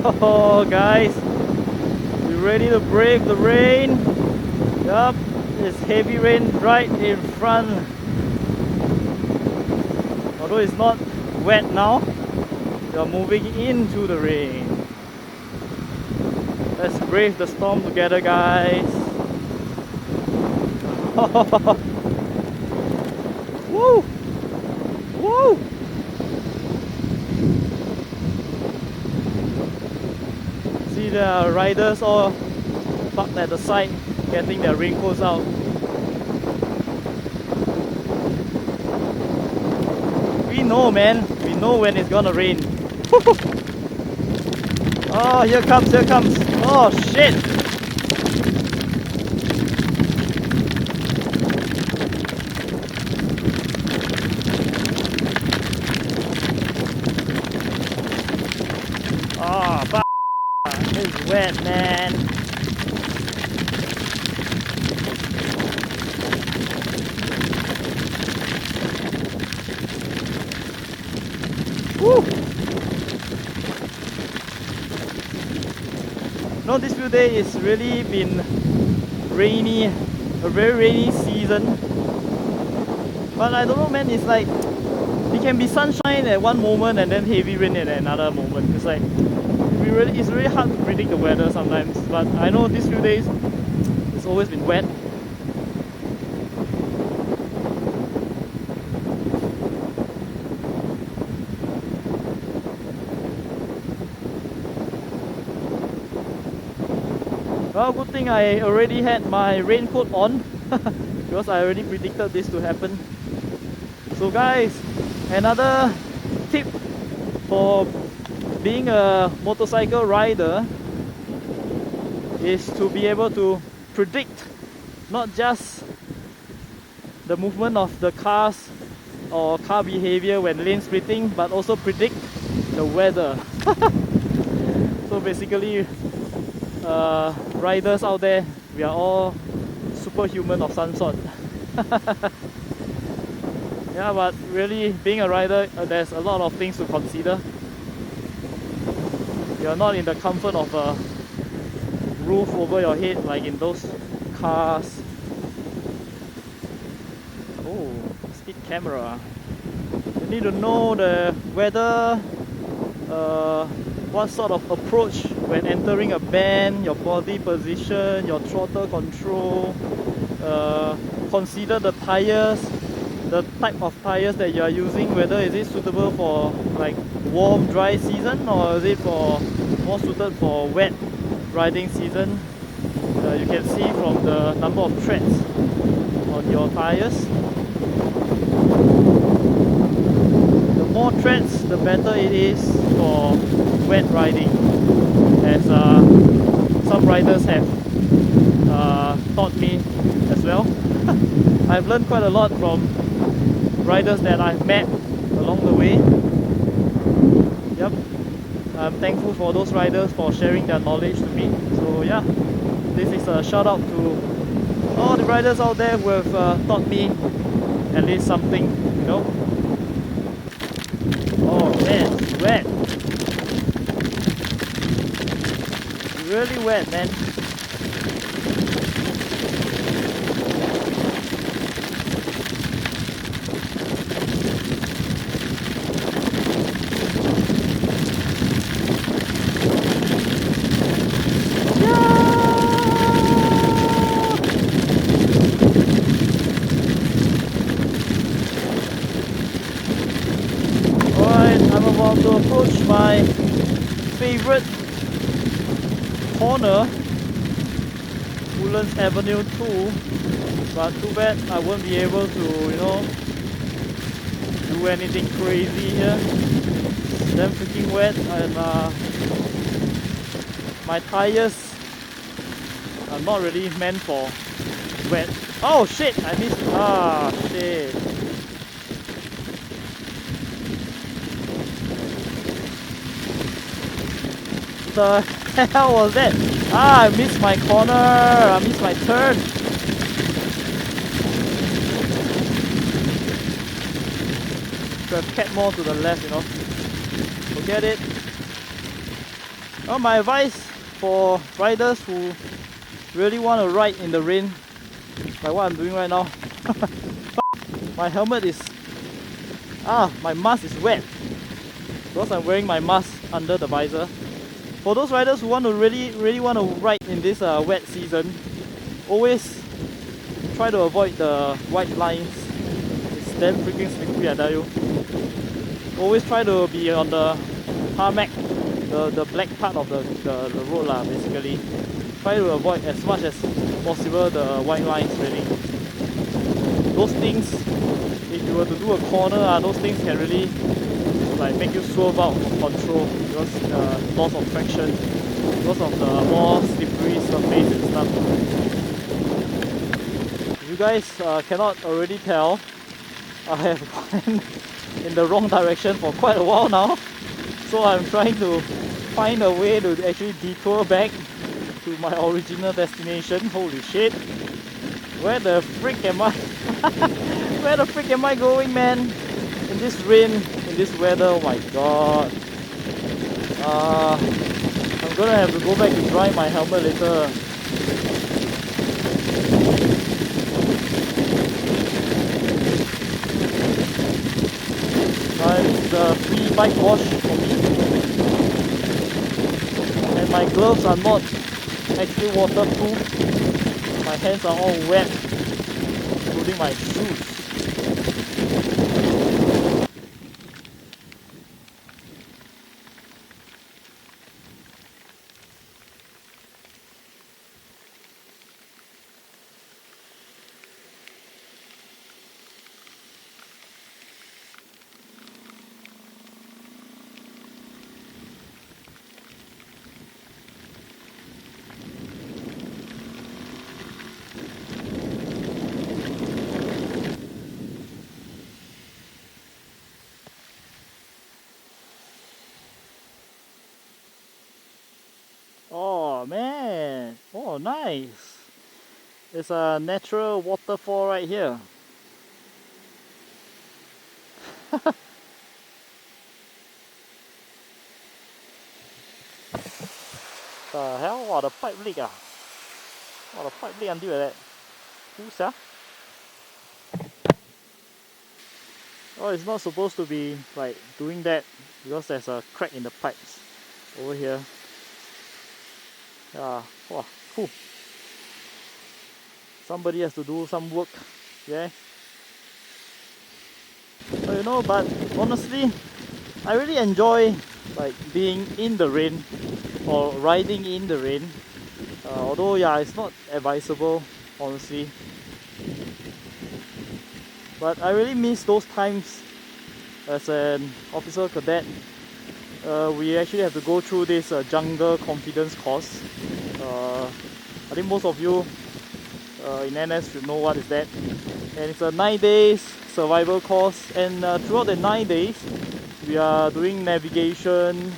Oh guys, you ready to brave the rain? Yup, it's heavy rain right in front. Although it's not wet now, we are moving into the rain. Let's brave the storm together, guys. Woo! Woo! See the riders all parked at the side, getting their raincoats out. We know, man. We know when it's gonna rain. Oh, here comes, here comes. Oh, shit. Oh, fuck. It's wet, man. Woo! No, this few days it's really been rainy, a very rainy season. But I don't know, man, it's like it can be sunshine at one moment and then heavy rain at another moment. It's like it's really hard to predict the weather sometimes. But I know these few days it's always been wet. Well, good thing I already had my raincoat on because I already predicted this to happen. So guys, another tip for being a motorcycle rider is to be able to predict not just the movement of the cars or car behavior when lane splitting, but also predict the weather. So basically, riders out there, we are all superhuman of some sort. Yeah, but really being a rider, there's a lot of things to consider. You're not in the comfort of a roof over your head like in those cars. Oh, speed camera. You need to know the weather, what sort of approach when entering a bend, your body position, your throttle control, consider the tires, the type of tires that you are using, whether is it suitable for like warm dry season or is it for more suited for wet riding season. You can see from the number of treads on your tires. The more treads, the better it is for wet riding, as some riders have taught me as well. I've learned quite a lot from riders that I've met along the way. Yep, I'm thankful for those riders for sharing their knowledge to me. So yeah, this is a shout out to all the riders out there who have taught me at least something, you know. Oh man, it's wet. It's really wet, man. To approach my favorite corner, Woodlands Avenue 2, but too bad I won't be able to, you know, do anything crazy here. It's damn freaking wet, and my tires are not really meant for wet. Oh shit, I missed. Ah shit. The hell was that? Ah, I missed my corner. I missed my turn. Could have kept more to the left, you know. Forget it. Well, my advice for riders who really want to ride in the rain, like what I'm doing right now. My helmet is... my mask is wet because I'm wearing my mask under the visor. For those riders who want to really want to ride in this wet season, always try to avoid the white lines. It's damn freaking slippery, I tell you. Always try to be on the tarmac, the black part of the road lah, basically. Try to avoid as much as possible the white lines, really. Those things, if you were to do a corner, those things can really like make you swerve out of control because loss of traction, because of the more slippery surface and stuff. You guys cannot already tell, I have gone in the wrong direction for quite a while now. So I'm trying to find a way to actually detour back to my original destination. Holy shit! Where the frick am I? Where the frick am I going, man? In this rain, in this weather, oh my god. I'm gonna have to go back and dry my helmet later. It's a free bike wash for me. And my gloves are not actually waterproof. My hands are all wet, including my shoes. Oh man, oh nice. It's a natural waterfall right here. The hell? Wow, the pipe leak ah. Wow, the pipe leak until like that. Who's that? Oh, it's not supposed to be like doing that because there's a crack in the pipes over here. Yeah, wow, cool. Somebody has to do some work, yeah. So, you know, but honestly, I really enjoy like being in the rain or riding in the rain. Although, yeah, it's not advisable, honestly. But I really miss those times as an officer cadet. We actually have to go through this jungle confidence course. I think most of you in NS should know what is that. And it's a 9 days survival course, and throughout the 9 days we are doing navigation,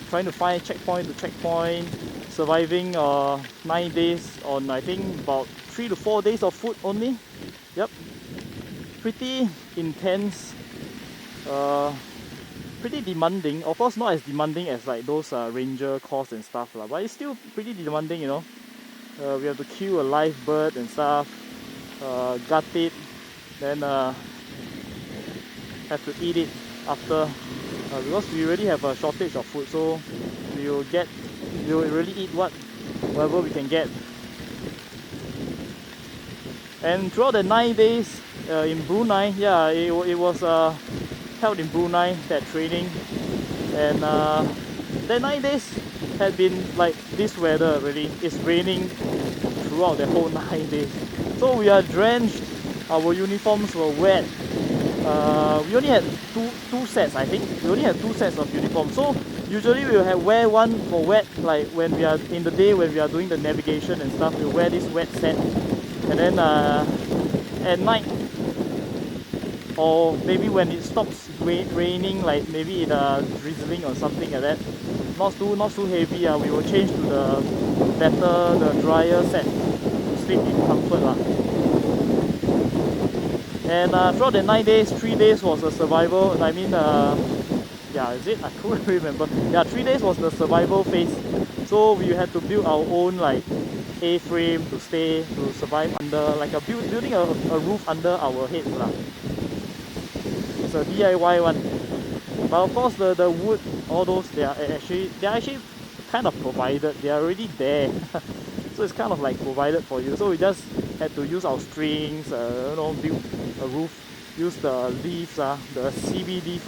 trying to find checkpoint to checkpoint, surviving 9 days on I think about 3 to 4 days of food only. Yep, pretty intense, pretty demanding. Of course not as demanding as like those ranger course and stuff lah, but it's still pretty demanding, you know. We have to kill a live bird and stuff, gut it, then have to eat it after, because we already have a shortage of food, so we will really eat whatever we can get. And throughout the 9 days in Brunei, yeah, it was held in Brunei, that training, and the 9 days had been like this weather. Really, it's raining throughout the whole 9 days, so we are drenched, our uniforms were wet. We only had two sets, I think. We only had 2 sets of uniforms, so usually we will wear one for wet, like when we are in the day when we are doing the navigation and stuff, we'll wear this wet set, and then at night, or maybe when it stops raining, like maybe drizzling or something like that, not too heavy, we will change to the drier set to sleep in comfort lah. And throughout the 9 days, 3 days was a survival. I mean, Yeah, is it? I couldn't remember. Yeah, 3 days was the survival phase. So we had to build our own like A-frame to survive under, like building a roof under our heads lah. It's a DIY one. But of course the wood, all those, they are actually kind of provided. They are already there. So it's kind of like provided for you. So we just had to use our strings, build a roof, use the leaves, the CB leaf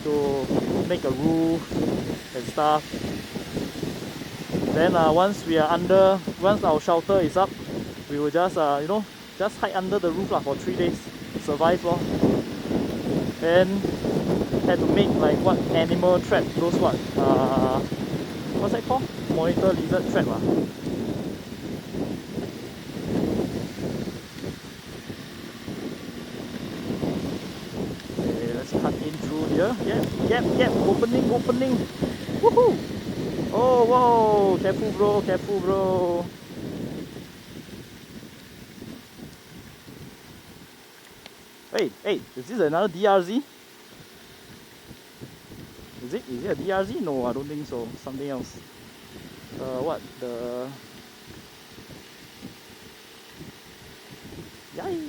to make a roof and stuff. Then once our shelter is up, we will just just hide under the roof for 3 days, survive lor. Then had to make like what animal trap, those what's that called? Monitor lizard trap Okay, let's cut in through here. Yep, opening. Woohoo! Oh, whoa, careful bro. Hey, is this another DRZ? Is it a DRZ? No, I don't think so. Something else. What? The... Yay!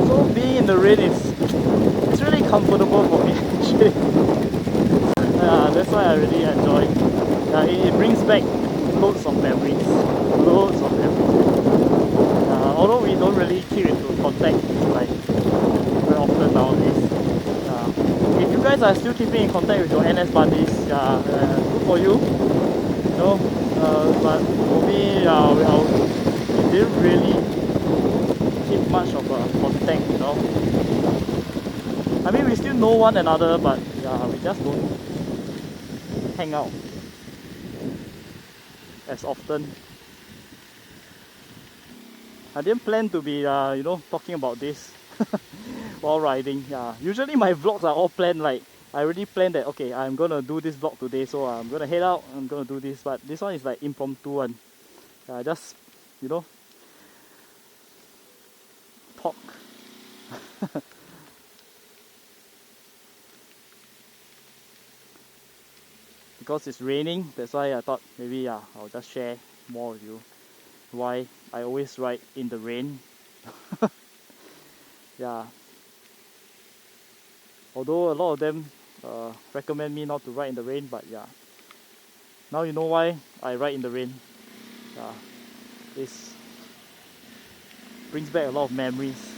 So being in the rain it's really comfortable for me actually. That's why I really enjoy it. It brings back loads of memories. Although we don't really keep into contact like very often nowadays. If you guys are still keeping in contact with your NS buddies, good for you. But for me, we didn't really keep much of a contact, I mean, we still know one another, but we just don't hang out as often. I didn't plan to be talking about this while riding. Usually my vlogs are all planned, like I already planned that okay, I'm gonna do this vlog today, so I'm gonna head out, I'm gonna do this, but this one is like impromptu one. Just talk. Because it's raining, that's why I thought maybe I'll just share more with you why I always ride in the rain. Although a lot of them recommend me not to ride in the rain, but now you know why I ride in the rain. It brings back a lot of memories.